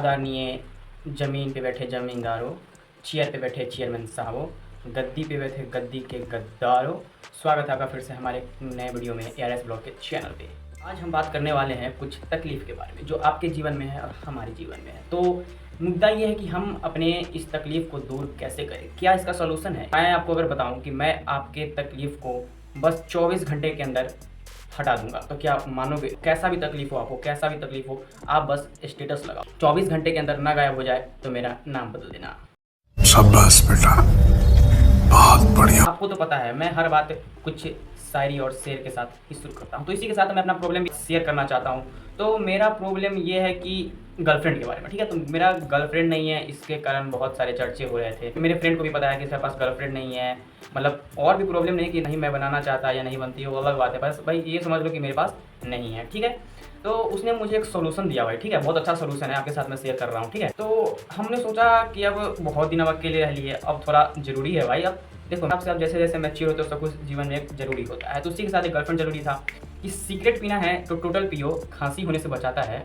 आदरणीय ज़मीन पे बैठे ज़मींदारों, चेयर पे बैठे चेयरमैन साहबों, गद्दी पे बैठे गद्दी के गद्दारों, स्वागत है आपका फिर से हमारे नए वीडियो में ARS ब्लॉग के चैनल पे। आज हम बात करने वाले हैं कुछ तकलीफ़ के बारे में जो आपके जीवन में है और हमारे जीवन में है। तो मुद्दा ये है कि हम अपने इस तकलीफ़ को दूर कैसे करें, क्या इसका सॉल्यूशन है। मैं आपको अगर बताऊँ कि मैं आपके तकलीफ़ को बस 24 घंटे के अंदर हटा दूंगा तो क्या आप मानोगे। कैसा भी तकलीफ हो आपको, कैसा भी तकलीफ हो, आप बस स्टेटस लगाओ, 24 घंटे के अंदर ना गायब हो जाए तो मेरा नाम बदल देना। शाबाश बेटा, बहुत बढ़िया। आपको तो पता है मैं हर बात कुछ शायरी और शेर के साथ ही शुरू करता हूँ, तो इसी के साथ मैं अपना प्रॉब्लम शेयर करना चाहता हूँ। तो मेरा प्रॉब्लम ये है कि गर्लफ्रेंड के बारे में, ठीक है। तो मेरा गर्लफ्रेंड नहीं है, इसके कारण बहुत सारे चर्चे हो रहे थे। मेरे फ्रेंड को भी पता है कि इसके पास गर्लफ्रेंड नहीं है, मतलब और भी प्रॉब्लम नहीं कि नहीं मैं बनाना चाहता या नहीं बनती, वो अलग बात है। बस भाई ये समझ लो कि मेरे पास नहीं है, ठीक है। तो उसने मुझे एक सोल्यूशन दिया भाई, ठीक है, बहुत अच्छा सोल्यूशन है, आपके साथ मैं शेयर कर रहा हूँ, ठीक है। तो हमने सोचा कि अब बहुत दिन अब अकेले रह लिए, अब थोड़ा ज़रूरी है भाई। अब देखो आपसे, अब जैसे जैसे मैच्योर होते हो सब कुछ जीवन में एक जरूरी होता है, तो उसी के साथ एक गर्लफ्रेंड जरूरी था। कि सिगरेट पीना है तो टोटल पियो, खांसी होने से बचाता है,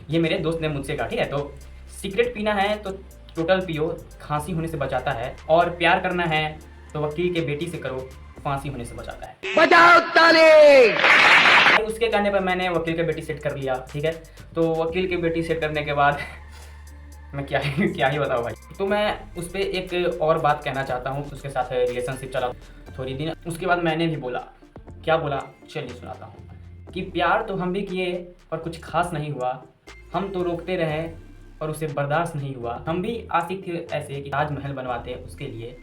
ये मेरे दोस्त ने मुझसे कहा, ठीक है। तो सिगरेट पीना है तो टोटल पियो, खांसी होने से बचाता है, और प्यार करना है तो वकील के बेटी से करो, फांसी होने से बचाता है। बजाओ ताली। उसके कहने पर मैंने वकील के बेटी सेट कर लिया, ठीक है। तो वकील की बेटी सेट करने के बाद मैं क्या ही बताऊँ भाई। तो मैं उस पर एक और बात कहना चाहता हूँ। उसके साथ रिलेशनशिप चला थोड़ी दिन, उसके बाद मैंने भी बोला, क्या बोला चलिए सुनाता हूँ। कि प्यार तो हम भी किए पर कुछ खास नहीं हुआ, हम तो रोकते रहे और उसे बर्दाश्त नहीं हुआ। हम भी आशिक थे ऐसे कि ताजमहल बनवाते उसके लिए,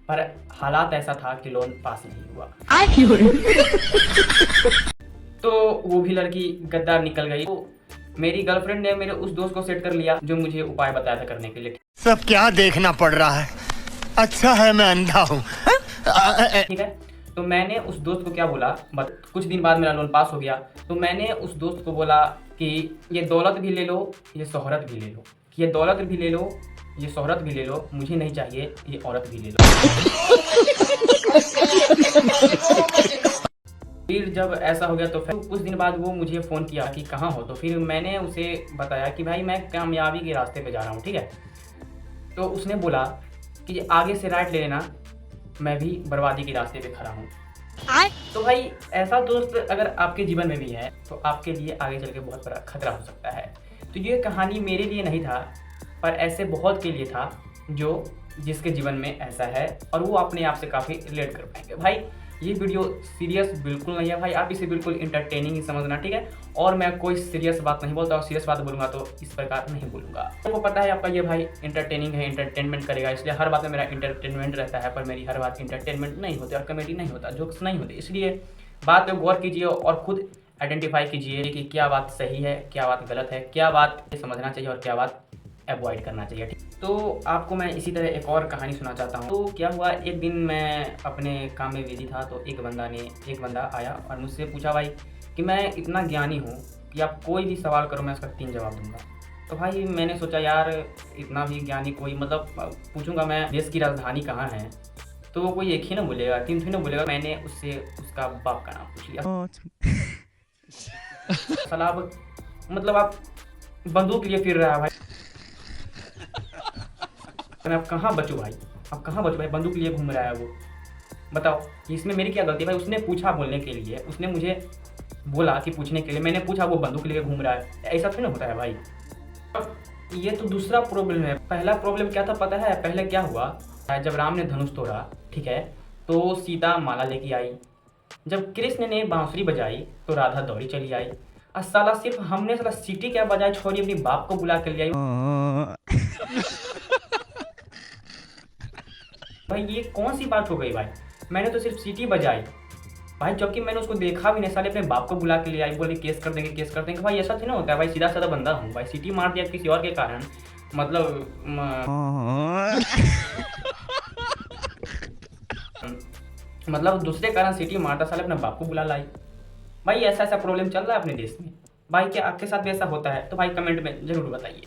पर हालात ऐसा था कि लोन पास नहीं हुआ। तो वो भी लड़की गद्दार निकल गई। तो मेरी गर्लफ्रेंड ने मेरे उस दोस्त को सेट कर लिया जो मुझे उपाय बताया था करने के लिए। सब क्या देखना पड़ रहा है, अच्छा है मैं अंधा हूँ। ठीक है। तो मैंने उस दोस्त को क्या बोला, कुछ दिन बाद मेरा लोन पास हो गया। तो मैंने उस दोस्त को बोला कि ये दौलत भी ले लो, ये शोहरत भी ले लो, ये दौलत भी ले लो, ये शोहरत भी ले लो, मुझे नहीं चाहिए ये औरत भी ले लो। फिर जब ऐसा हो गया तो फिर कुछ दिन बाद वो मुझे फ़ोन किया कि कहाँ हो। तो फिर मैंने उसे बताया कि भाई मैं कामयाबी के रास्ते पे जा रहा हूँ, ठीक है। तो उसने बोला कि आगे से राइट ले लेना, मैं भी बर्बादी के रास्ते पे खड़ा हूँ। तो भाई ऐसा दोस्त अगर आपके जीवन में भी है तो आपके लिए आगे चल के बहुत बड़ा खतरा हो सकता है। तो ये कहानी मेरे लिए नहीं था, पर ऐसे बहुत के लिए था जो जिसके जीवन में ऐसा है और वो अपने आप से काफ़ी रिलेट कर पाएंगे। भाई ये वीडियो सीरियस बिल्कुल नहीं है भाई, आप इसे बिल्कुल इंटरटेनिंग ही समझना, ठीक है। और मैं कोई सीरियस बात नहीं बोलता, और सीरियस बात बोलूँगा तो इस प्रकार नहीं बोलूँगा। आपको पता है आपका ये भाई इंटरटेनिंग है, इंटरटेनमेंट करेगा, इसलिए हर बात में मेरा इंटरटेनमेंट रहता है, पर मेरी हर बात इंटरटेनमेंट नहीं होती और कॉमेडी नहीं होता, जोक्स नहीं होते। इसलिए बात पे गौर कीजिए और खुद आइडेंटिफाई कीजिए कि क्या बात सही है, क्या बात गलत है, क्या बात समझना चाहिए और क्या बात अवॉइड करना चाहिए, ठीक। तो आपको मैं इसी तरह एक और कहानी सुना चाहता हूँ। तो क्या हुआ, एक दिन मैं अपने काम में बिजी था, तो एक बंदा आया और मुझसे पूछा भाई कि मैं इतना ज्ञानी हूँ कि आप कोई भी सवाल करो मैं उसका 3 जवाब दूंगा। तो भाई मैंने सोचा यार इतना भी ज्ञानी कोई, मतलब पूछूंगा मैं देश की राजधानी कहाँ है, तो वो कोई एक ही ना बोलेगा, 3 थोड़ी ना बोलेगा। मैंने उससे उसका बाप का नाम पूछ लिया। सलाब मतलब आप बंदूक लिए फिर रहा है भाई, अब कहाँ बचूँ भाई, अब कहाँ बचूँ भाई, बंदूक लिए घूम रहा है वो, बताओ इसमें मेरी क्या गलती है भाई। उसने पूछा बोलने के लिए, उसने मुझे बोला कि पूछने के लिए, मैंने पूछा, वो बंदूक लिए घूम रहा है, ऐसा थोड़ी ना होता है भाई। अब ये तो दूसरा प्रॉब्लम है। पहला प्रॉब्लम क्या था पता है, पहले क्या हुआ, जब राम ने धनुष तोड़ा, ठीक है, तो सीता माला लेके आई। जब कृष्ण ने बांसुरी बजाई तो राधा दौड़ी चली आई। और साला सिर्फ हमने साला सीटी क्या बजाई छोड़ी अपनी बाप को बुला के ले आई। भाई ये कौन सी बात हो गई भाई, मैंने तो सिर्फ सीटी बजाई भाई, जबकि मैंने उसको देखा भी नहीं, साले अपने बाप को बुला के ले आई, बोले केस कर देंगे केस कर देंगे। भाई ऐसा नहीं होता है भाई, सीधा साधा बंदा हूँ भाई, सीटी मार दिया किसी और के कारण, मतलब दूसरे कारण सीटी मारता, साले अपने बाप को बुला लाई। भाई ऐसा ऐसा प्रॉब्लम चल रहा है अपने देश में भाई, क्या आपके साथ भी ऐसा होता है तो भाई कमेंट में ज़रूर बताइए।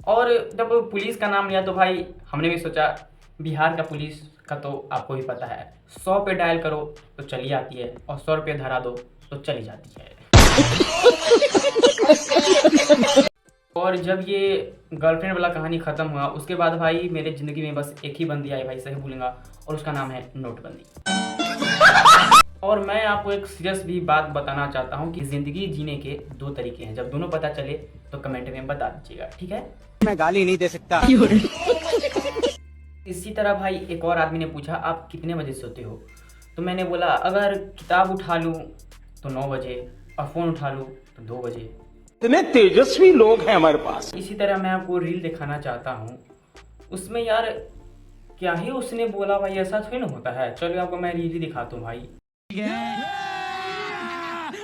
और जब पुलिस का नाम लिया तो भाई हमने भी सोचा, बिहार का पुलिस का तो आपको भी पता है, 100 पे डायल करो तो चली आती है और 100 रुपये धरा दो तो चली जाती है। और जब ये गर्लफ्रेंड वाला कहानी ख़त्म हुआ उसके बाद भाई मेरे ज़िंदगी में बस एक ही बंदी आई भाई, सही बोलूँगा, और उसका नाम है नोटबंदी। और मैं आपको एक सीरियस भी बात बताना चाहता हूँ कि ज़िंदगी जीने के 2 तरीके हैं। जब दोनों पता चले तो कमेंट में बता दीजिएगा, ठीक है? मैं गाली नहीं दे सकता। इसी तरह भाई एक और आदमी ने पूछा आप कितने बजे सोते हो? तो मैंने बोला अगर किताब उठा लूँ तो 9 बजे और फ़ोन उठा लूँ तो 2 बजे। इतने तेजस्वी लोग हैं हमारे पास। इसी तरह मैं आपको रील दिखाना चाहता हूँ, उसमें यार क्या ही उसने बोला भाई, ऐसा थोड़ी ना होता है। चलो आपको मैं रील ही दिखाता हूँ भाई।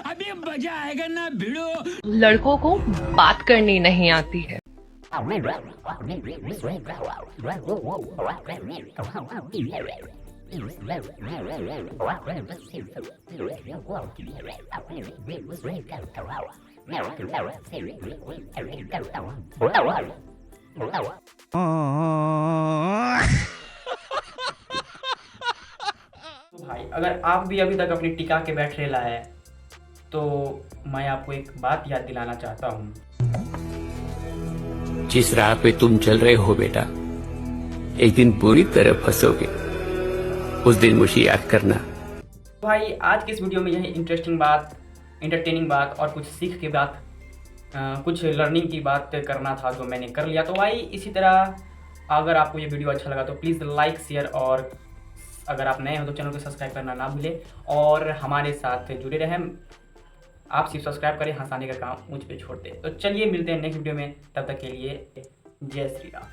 अभी मजा आएगा ना भिड़ो। लड़कों को बात करनी नहीं आती है। तो भाई अगर आप भी अभी तक अपनी टिका के बैठ रेला है तो मैं आपको एक बात याद दिलाना चाहता हूँ। जिस राह पे तुम चल रहे हो बेटा, एक दिन पूरी तरह फंसोगे। उस दिन मुझे याद करना। भाई आज के इस वीडियो में यही इंटरेस्टिंग बात, एंटरटेनिंग बात और कुछ सीख की बात, कुछ लर्निंग की बात करना था जो मैंने कर लिया। तो भाई इसी तरह अगर आपको ये वीडियो अच्छा लगा तो प्लीज़ लाइक शेयर, और अगर आप नए हो तो चैनल को सब्सक्राइब करना ना भूलें और हमारे साथ जुड़े रहें। आप सिर्फ सब्सक्राइब करें, हंसाने का काम मुझ पे छोड़ दें। तो चलिए मिलते हैं नेक्स्ट वीडियो में, तब तक के लिए जय श्री राम।